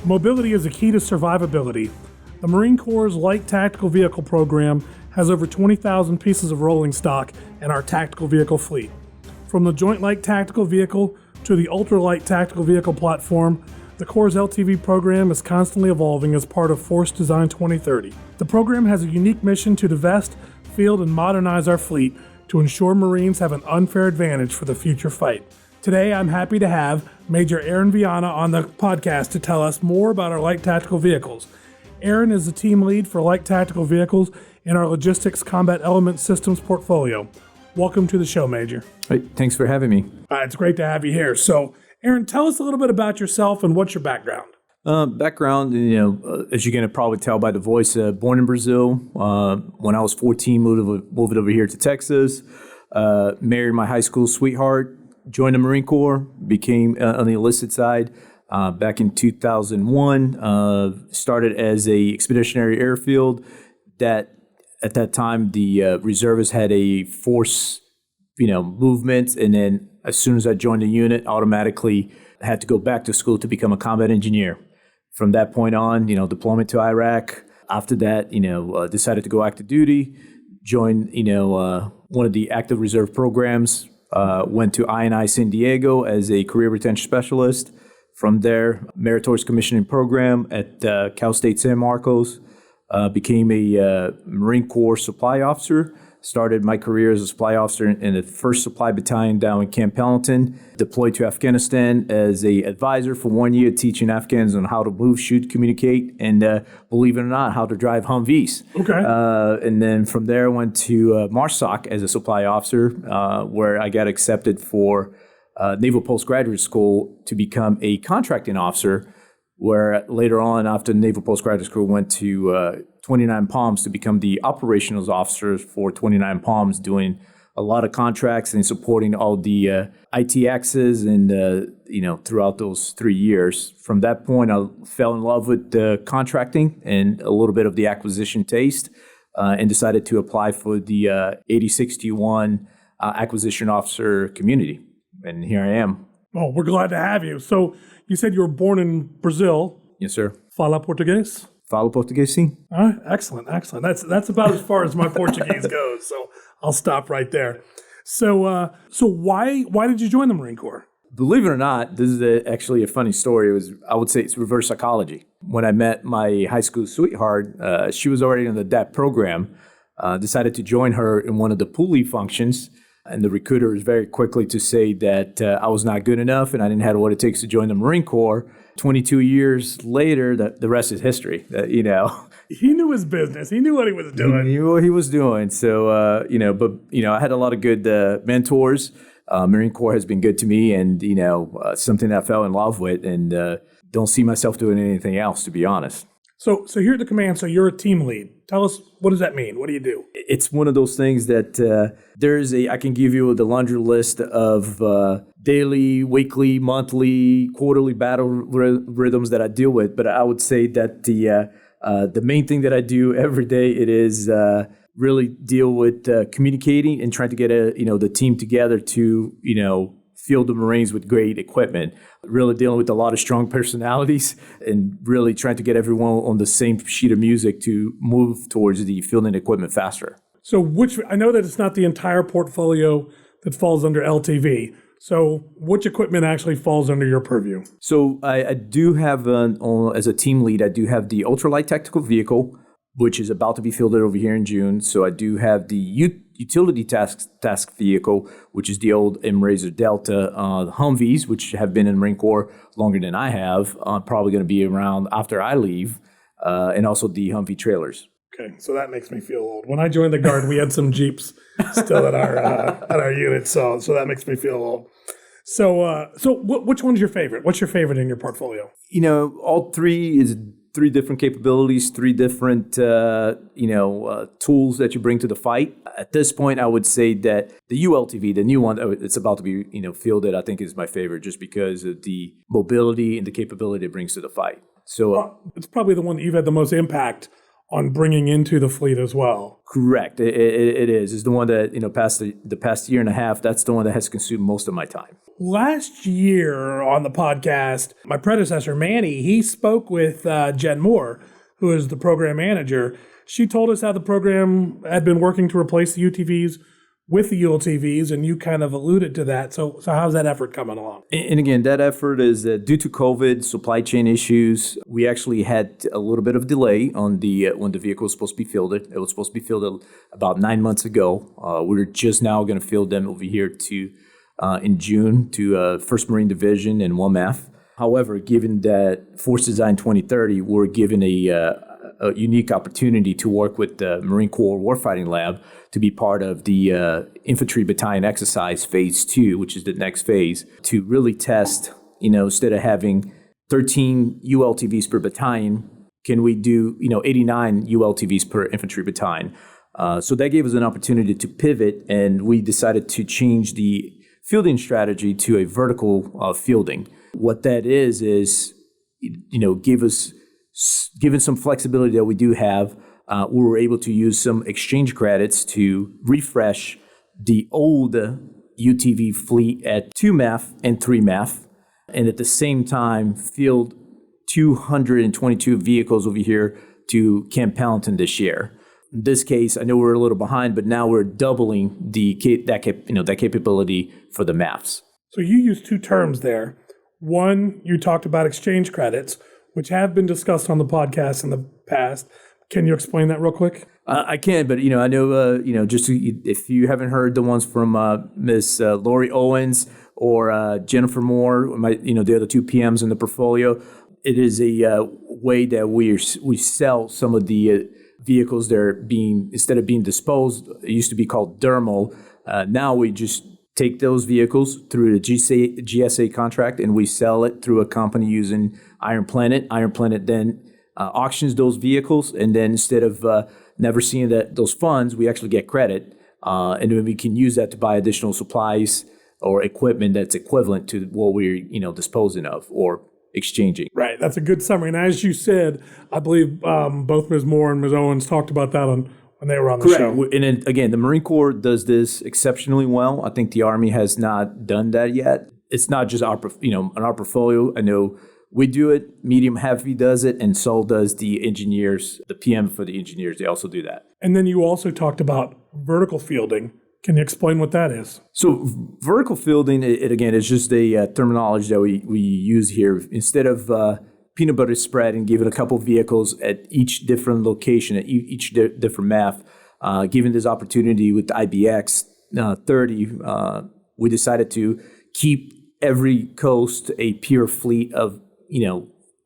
Mobility is a key to survivability. The Marine Corps' Light Tactical Vehicle program has over 20,000 pieces of rolling stock in our tactical vehicle fleet. From the Joint Light Tactical Vehicle to the Ultralight Tactical Vehicle platform, the Corps LTV program is constantly evolving as part of Force Design 2030. The program has a unique mission to divest, field, and modernize our fleet to ensure Marines have an unfair advantage for the future fight. Today, I'm happy to have Major Aaron Viana on the podcast to tell us more about our light tactical vehicles. Aaron is the team lead for light tactical vehicles in our Logistics Combat Element Systems portfolio. Welcome to the show, Major. Hey, thanks for having me. It's great to have you here. So, Aaron, tell us a little bit about yourself and what's your background? Background, as you can probably tell by the voice, born in Brazil. When I was 14, moved over here to Texas. Married my high school sweetheart. Joined the Marine Corps. Became on the enlisted side back in 2001. Started as a expeditionary airfield. That at that time the reservists had a force, movement, and then as soon as I joined the unit, automatically had to go back to school to become a combat engineer. From that point on, deployment to Iraq. After that, decided to go active duty, joined, one of the active reserve programs, went to INI San Diego as a career retention specialist. From there, meritorious commissioning program at Cal State San Marcos, became a Marine Corps supply officer. Started my career as a supply officer in the 1st Supply Battalion down in Camp Pendleton. Deployed to Afghanistan as a advisor for 1 year, teaching Afghans on how to move, shoot, communicate, and believe it or not, how to drive Humvees. Okay. And then from there, went to MARSOC as a supply officer, where I got accepted for Naval Postgraduate School to become a contracting officer, where later on, after Naval Postgraduate School, went to 29 Palms to become the operations officer for 29 Palms, doing a lot of contracts and supporting all the IT access and, throughout those 3 years. From that point, I fell in love with contracting and a little bit of the acquisition taste, and decided to apply for the 8061 acquisition officer community. And here I am. Oh, we're glad to have you. So you said you were born in Brazil. Yes, sir. Fala português? Falo português, sim. All right, excellent. That's about as far as my Portuguese goes. So I'll stop right there. So why did you join the Marine Corps? Believe it or not, this is actually a funny story. I would say it's reverse psychology. When I met my high school sweetheart, she was already in the DAP program. Decided to join her in one of the pool leave functions. And the recruiter was very quickly to say that I was not good enough and I didn't have what it takes to join the Marine Corps. 22 years later, the rest is history. He knew his business. He knew what he was doing. He knew what he was doing. So, I had a lot of good mentors. Marine Corps has been good to me and, something that I fell in love with, and don't see myself doing anything else, to be honest. So here at the command, so you're a team lead. Tell us, what does that mean? What do you do? It's one of those things that I can give you the laundry list of daily, weekly, monthly, quarterly battle rhythms that I deal with. But I would say that the main thing that I do every day, it is really deal with communicating and trying to get the team together to, field the Marines with great equipment, really dealing with a lot of strong personalities and really trying to get everyone on the same sheet of music to move towards the fielding equipment faster. So I know that it's not the entire portfolio that falls under LTV. So which equipment actually falls under your purview? So I do have, as a team lead, I do have the ultralight tactical vehicle, which is about to be fielded over here in June. So I do have the utility task vehicle, which is the old M-Razor Delta Humvees, which have been in the Marine Corps longer than I have, probably going to be around after I leave, and also the Humvee trailers. Okay, so that makes me feel old. When I joined the Guard, we had some Jeeps still at our unit, so that makes me feel old. So which one's your favorite? What's your favorite in your portfolio? All three is 3 different capabilities, 3 different, tools that you bring to the fight. At this point, I would say that the ULTV, the new one, it's about to be, fielded, I think is my favorite just because of the mobility and the capability it brings to the fight. So it's probably the one that you've had the most impact on bringing into the fleet as well. Correct. It is. It's the one that, past the past year and a half, that's the one that has consumed most of my time. Last year on the podcast, my predecessor, Manny, he spoke with Jen Moore, who is the program manager. She told us how the program had been working to replace the UTVs with the ULTVs, and you kind of alluded to that. So how's that effort coming along? And again, that effort is due to COVID, supply chain issues. We actually had a little bit of delay on the when the vehicle was supposed to be fielded. It was supposed to be fielded about 9 months ago. We're just now going to field them over here to in June to 1st Marine Division and 1MAF. However, given that Force Design 2030, we're given a unique opportunity to work with the Marine Corps Warfighting Lab to be part of the Infantry Battalion Exercise Phase 2, which is the next phase, to really test, instead of having 13 ULTVs per battalion, can we do, 89 ULTVs per infantry battalion? So that gave us an opportunity to pivot, and we decided to change the fielding strategy to a vertical fielding. What that is, given some flexibility that we do have, we were able to use some exchange credits to refresh the old UTV fleet at 2MAF and 3MAF, and at the same time field 222 vehicles over here to Camp Pendleton this year. In this case, I know we're a little behind, but now we're doubling that capability for the MAFs. So you used two terms there. One, you talked about exchange credits, which have been discussed on the podcast in the past. Can you explain that real quick? I can, but I know if you haven't heard the ones from Miss Lori Owens or Jennifer Moore, the other two PMs in the portfolio, it is a way that we sell some of the vehicles that are instead of being disposed, it used to be called dermal. Now we just take those vehicles through the GSA contract and we sell it through a company using Iron Planet. Iron Planet then auctions those vehicles, and then instead of never seeing those funds, we actually get credit, and then we can use that to buy additional supplies or equipment that's equivalent to what we're disposing of or exchanging. Right, that's a good summary. And as you said, I believe both Ms. Moore and Ms. Owens talked about that when they were on the show. And then, again, the Marine Corps does this exceptionally well. I think the Army has not done that yet. It's not just in our portfolio. I know we do it, medium heavy does it, and so does the engineers, the PM for the engineers. They also do that. And then you also talked about vertical fielding. Can you explain what that is? So vertical fielding, it again, is just a terminology that we use here. Instead of peanut butter spread and giving a couple vehicles at each different location, at each different MAF, given this opportunity with the IBX 30, we decided to keep every coast a pure fleet of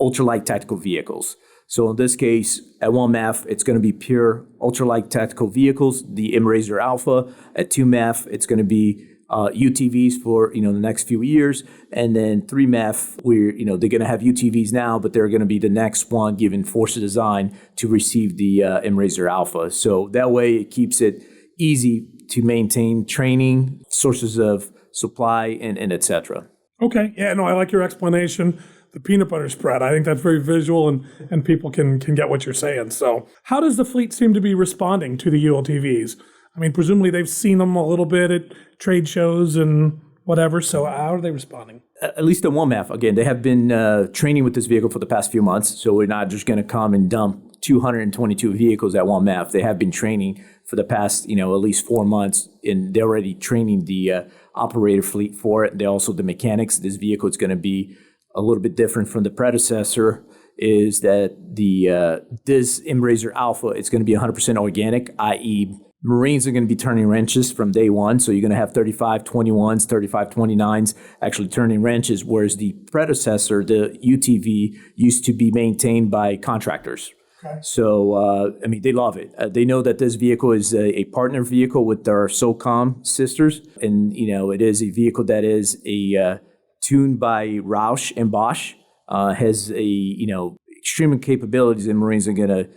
ultralight tactical vehicles. So in this case, at 1MAF, it's going to be pure ultralight tactical vehicles, the MRZR Alpha. At 2MAF, it's going to be UTVs for the next few years, and then 3MAF, they're going to have UTVs now, but they're going to be the next one given Force Design to receive the MRZR Alpha. So that way, it keeps it easy to maintain training, sources of supply, and et cetera. Okay, yeah, no, I like your explanation. The peanut butter spread. I think that's very visual and people can get what you're saying. So how does the fleet seem to be responding to the ULTVs? I mean, presumably they've seen them a little bit at trade shows and whatever. So how are they responding? At least at 1MAF, again, they have been training with this vehicle for the past few months. So we're not just going to come and dump 222 vehicles at 1MAF. They have been training for the past, at least 4 months, and they're already training the operator fleet for it. They're also the mechanics. This vehicle is going to be a little bit different from the predecessor, is that this MRZR Alpha, it's going to be 100% organic, i.e. Marines are going to be turning wrenches from day one. So you're going to have 3521s, 3529s actually turning wrenches, whereas the predecessor, the UTV, used to be maintained by contractors. Okay. So, they love it. They know that this vehicle is a partner vehicle with our SOCOM sisters. And, it is a vehicle that is tuned by Roush and Bosch, has extreme capabilities, and Marines are going to,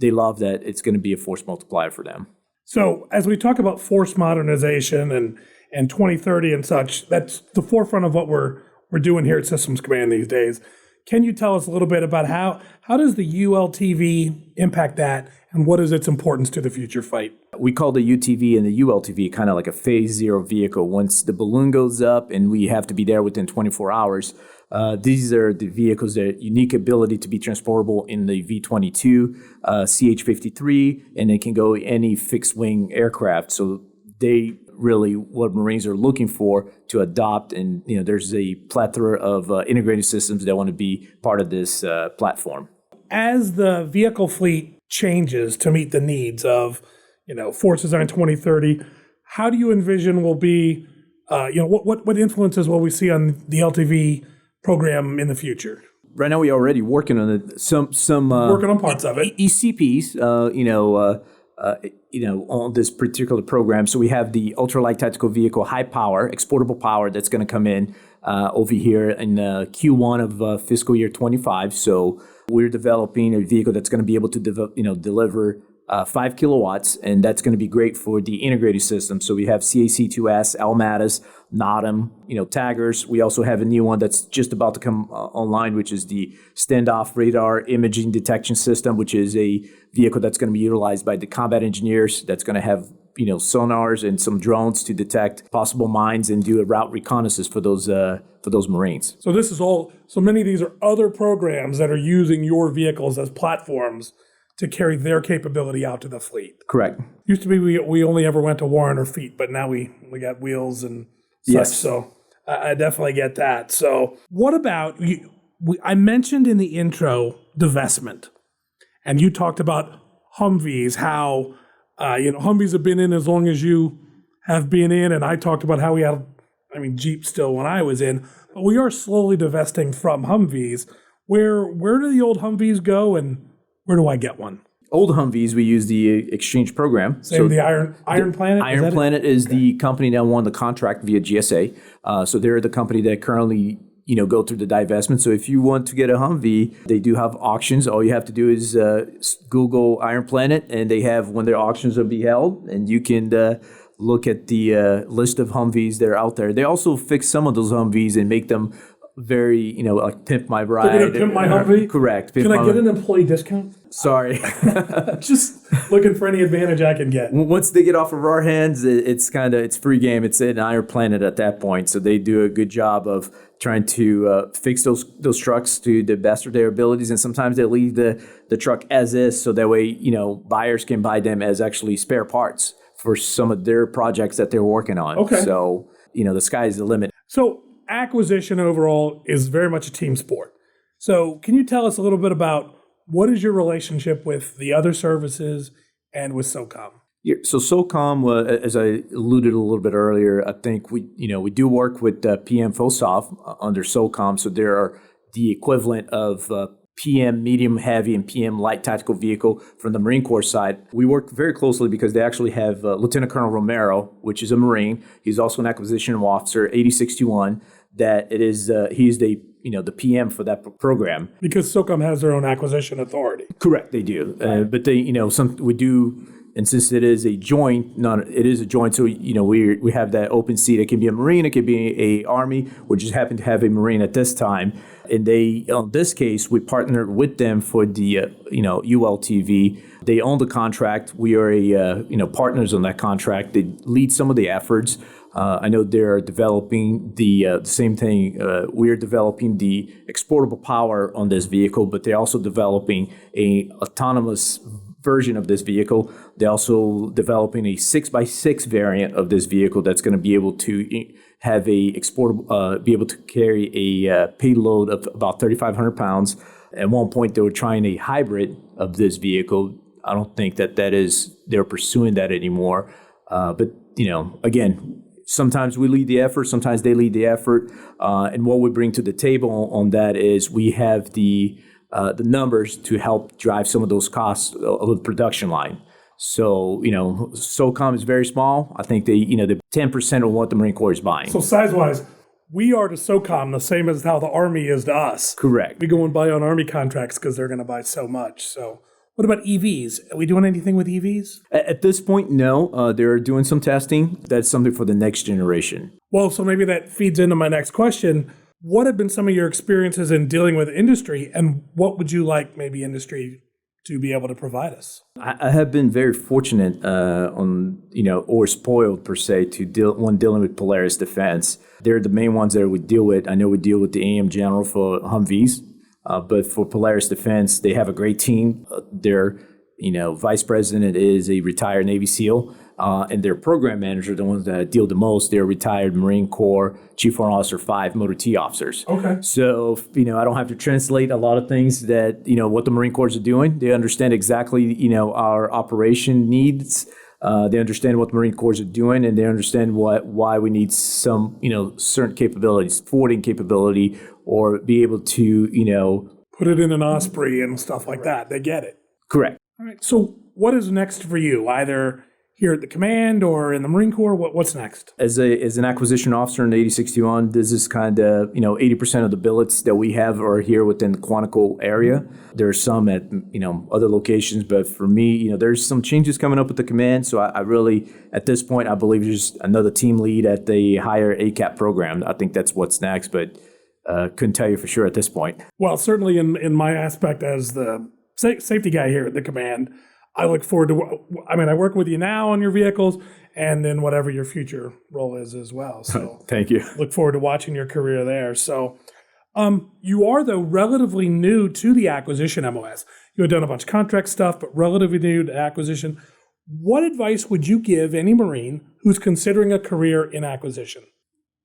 they love that it's going to be a force multiplier for them. So as we talk about force modernization and 2030 and such, that's the forefront of what we're doing here at Systems Command these days. Can you tell us a little bit about how does the ULTV impact that, and what is its importance to the future fight? We call the UTV and the ULTV kind of like a phase zero vehicle. Once the balloon goes up and we have to be there within 24 hours, these are the vehicles that unique ability to be transportable in the V-22, CH-53, and it can go any fixed wing aircraft. So they really what Marines are looking for to adopt, and there's a plethora of integrated systems that want to be part of this platform. As the vehicle fleet changes to meet the needs of Force Design 2030, how do you envision will be what influences will we see on the LTV program in the future? Right now, we're already working on it. Some working on parts of it. ECPs, on this particular program. So we have the ultralight tactical vehicle, high power, exportable power that's going to come in over here in Q1 of fiscal year 25. So we're developing a vehicle that's going to be able to deliver 5 kilowatts, and that's going to be great for the integrated system. So we have CAC2S, LMATIS, NOTAM, taggers. We also have a new one that's just about to come online, which is the standoff radar imaging detection system, which is a vehicle that's going to be utilized by the combat engineers. That's going to have sonars and some drones to detect possible mines and do a route reconnaissance for those Marines. So this is all. So many of these are other programs that are using your vehicles as platforms to carry their capability out to the fleet. Correct. Used to be we only ever went to war on our feet, but now we got wheels and such. Yes. So I definitely get that. So what about I mentioned in the intro divestment, and you talked about Humvees, how Humvees have been in as long as you have been in, and I talked about how we had Jeep still when I was in, but we are slowly divesting from Humvees. Where do the old Humvees go, and where do I get one? Old Humvees, we use the exchange program. So the Iron Planet? Iron Planet is the company that won the contract via GSA. So they're the company that currently go through the divestment. So if you want to get a Humvee, they do have auctions. All you have to do is Google Iron Planet, and they have when their auctions will be held, and you can look at the list of Humvees that are out there. They also fix some of those Humvees and make them very, like Pimp My Ride. They're going to pimp my Humvee? Correct. Can I get an employee discount? Sorry. Just looking for any advantage I can get. Once they get off of our hands, it's free game. It's an Iron Planet at that point. So they do a good job of trying to fix those trucks to the best of their abilities. And sometimes they leave the truck as is, so that way, buyers can buy them as actually spare parts for some of their projects that they're working on. Okay. So, the sky is the limit. So acquisition overall is very much a team sport. So can you tell us a little bit about what is your relationship with the other services and with SOCOM? Yeah, so SOCOM, as I alluded a little bit earlier, I think we do work with PM FOSOF under SOCOM. So there are the equivalent of PM medium heavy and PM light tactical vehicle from the Marine Corps side. We work very closely because they actually have Lieutenant Colonel Romero, which is a Marine. He's also an acquisition officer, 8061. That it is he's the the PM for that program. Because SOCOM has their own acquisition authority. Correct, they do. But they we do. And since it is a joint, it is a joint. So we have that open seat. It can be a Marine, it can be a Army. We just happen to have a Marine at this time. And they, in this case, we partnered with them for the ULTV. They own the contract. We are partners on that contract. They lead some of the efforts. I know they're developing the same thing. We're developing the exportable power on this vehicle, but they're also developing a autonomous version of this vehicle. They're also developing a 6x6 variant of this vehicle that's going to be able to have a exportable, be able to carry a payload of about 3,500 pounds. At one point, they were trying a hybrid of this vehicle. I don't think they're pursuing that anymore. But again, sometimes we lead the effort, sometimes they lead the effort. And what we bring to the table on that is we have the numbers to help drive some of those costs of the production line. So, SOCOM is very small. I think the 10% of what the Marine Corps is buying. So size-wise, we are to SOCOM the same as how the Army is to us. Correct. We go and buy on Army contracts because they're going to buy so much. So what about EVs? Are we doing anything with EVs? At this point, no. They're doing some testing. That's something for the next generation. Well, so maybe that feeds into my next question. What have been some of your experiences in dealing with industry, and what would you like maybe industry to be able to provide us? I have been very fortunate or spoiled per se to dealing with Polaris Defense. They're the main ones that we deal with. I know we deal with the AM General for Humvees, but for Polaris Defense, they have a great team. Their vice president is a retired Navy SEAL, and their program manager, the ones that I deal the most, they're retired Marine Corps Chief Warrant Officer 5 Motor T officers. Okay. So, I don't have to translate a lot of things that, what the Marine Corps are doing. They understand exactly, our operation needs. They understand what the Marine Corps are doing, and they understand why we need some, certain capabilities, forwarding capability, or be able to, put it in an Osprey and stuff like that. They get it. Correct. All right. So what is next for you, either here at the command or in the Marine Corps? What's next? As an acquisition officer in the 8061, this is kind of, 80% of the billets that we have are here within the Quantico area. There are some at, other locations, but for me, there's some changes coming up with the command. So I really, at this point, I believe there's another team lead at the higher ACAP program. I think that's what's next, but couldn't tell you for sure at this point. Well, certainly in my aspect as the safety guy here at the command, I look forward to, I work with you now on your vehicles and then whatever your future role is as well. So thank you. Look forward to watching your career there. So you are, though, relatively new to the acquisition MOS. You had done a bunch of contract stuff, but relatively new to acquisition. What advice would you give any Marine who's considering a career in acquisition?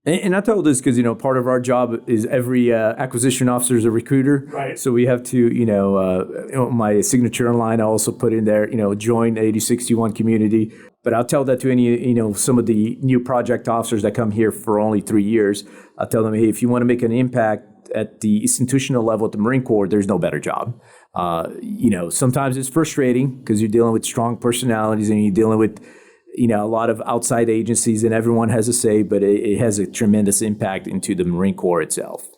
And I tell this because, part of our job is every acquisition officer is a recruiter. Right. So we have to, my signature line, I also put in there, join the 8061 community. But I'll tell that to any, some of the new project officers that come here for only 3 years. I'll tell them, hey, if you want to make an impact at the institutional level at the Marine Corps, there's no better job. Sometimes it's frustrating because you're dealing with strong personalities and you're dealing with a lot of outside agencies and everyone has a say, but it has a tremendous impact into the Marine Corps itself.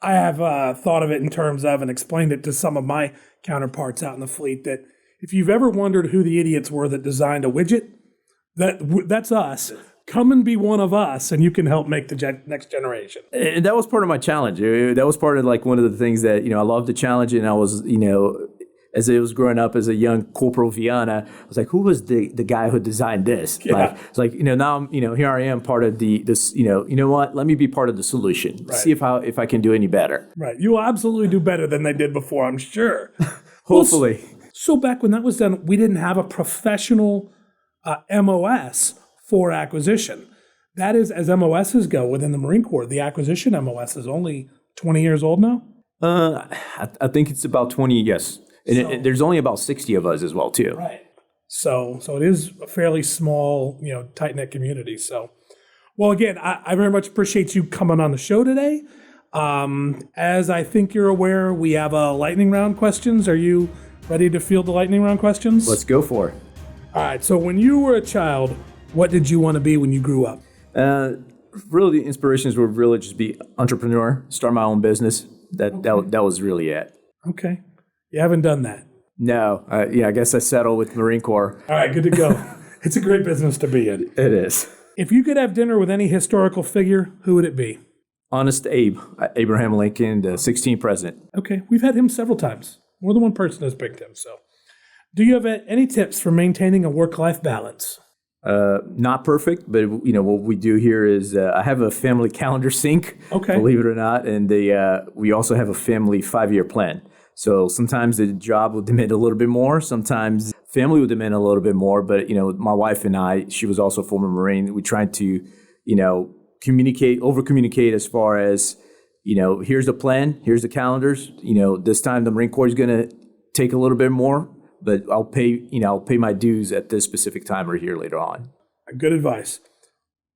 I have thought of it in terms of and explained it to some of my counterparts out in the fleet that if you've ever wondered who the idiots were that designed a widget, that's us. Come and be one of us and you can help make the next generation. And that was part of my challenge. That was part of one of the things that, I loved the challenge, and I was, as I was growing up as a young Corporal Viana, I was like, who was the guy who designed this? Yeah. Now I'm, here I am part of this, what? Let me be part of the solution. Right. See if I can do any better. Right. You will absolutely do better than they did before, I'm sure. Hopefully. So back when that was done, we didn't have a professional MOS for acquisition. That is, as MOSs go within the Marine Corps, the acquisition MOS is only 20 years old now? I think it's about 20, yes. And there's only about 60 of us as well, too. Right. So it is a fairly small, tight-knit community. So, well, again, I very much appreciate you coming on the show today. As I think you're aware, we have a lightning round questions. Are you ready to field the lightning round questions? Let's go for it. All right. So when you were a child, what did you want to be when you grew up? Really, the inspirations were really just be entrepreneur, start my own business. That was really it. Okay. You haven't done that? No. I guess I settled with Marine Corps. All right, good to go. It's a great business to be in. It is. If you could have dinner with any historical figure, who would it be? Honest Abe, Abraham Lincoln, the 16th president. Okay, we've had him several times. More than one person has picked him. So, do you have any tips for maintaining a work-life balance? Not perfect, but what we do here is I have a family calendar sync, okay, believe it or not, and we also have a family 5-year plan. So sometimes the job will demand a little bit more. Sometimes family will demand a little bit more. But, my wife and I, she was also a former Marine. We tried to, over-communicate as far as, here's the plan, here's the calendars. This time the Marine Corps is going to take a little bit more, but I'll pay my dues at this specific time or here later on. Good advice.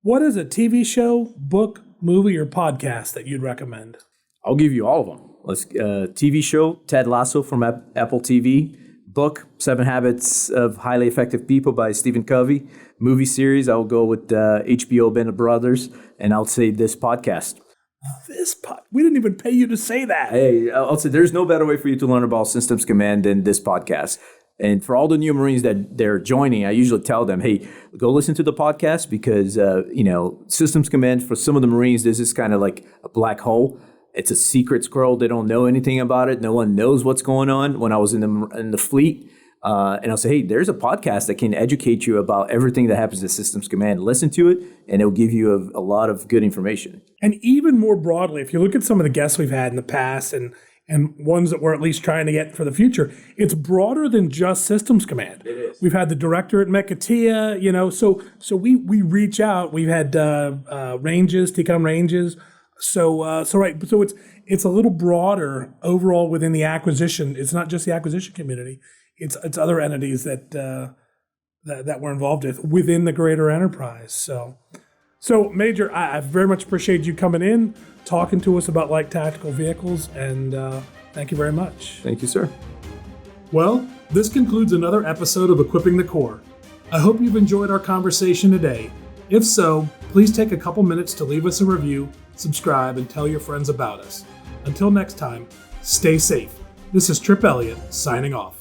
What is a TV show, book, movie, or podcast that you'd recommend? I'll give you all of them. TV show, Ted Lasso from Apple TV. Book, 7 Habits of Highly Effective People by Stephen Covey. Movie series, I'll go with HBO Band of Brothers, and I'll say this podcast. We didn't even pay you to say that. Hey, I'll say there's no better way for you to learn about Systems Command than this podcast. And for all the new Marines that they're joining, I usually tell them, hey, go listen to the podcast because, Systems Command, for some of the Marines, this is kind of like a black hole. It's a secret squirrel. They don't know anything about it. No one knows what's going on. When I was in the fleet, and I'll say, hey, there's a podcast that can educate you about everything that happens at Systems Command. Listen to it, and it'll give you a lot of good information. And even more broadly, if you look at some of the guests we've had in the past and ones that we're at least trying to get for the future, it's broader than just Systems Command. It is. We've had the director at Mecatia, so we reach out. We've had ranges, TCOM ranges. So it's a little broader overall within the acquisition. It's not just the acquisition community. It's other entities that we're involved with within the greater enterprise. So Major, I very much appreciate you coming in, talking to us about light tactical vehicles, and thank you very much. Thank you, sir. Well, this concludes another episode of Equipping the Corps. I hope you've enjoyed our conversation today. If so, please take a couple minutes to leave us a review, subscribe, and tell your friends about us. Until next time, stay safe. This is Trip Elliott signing off.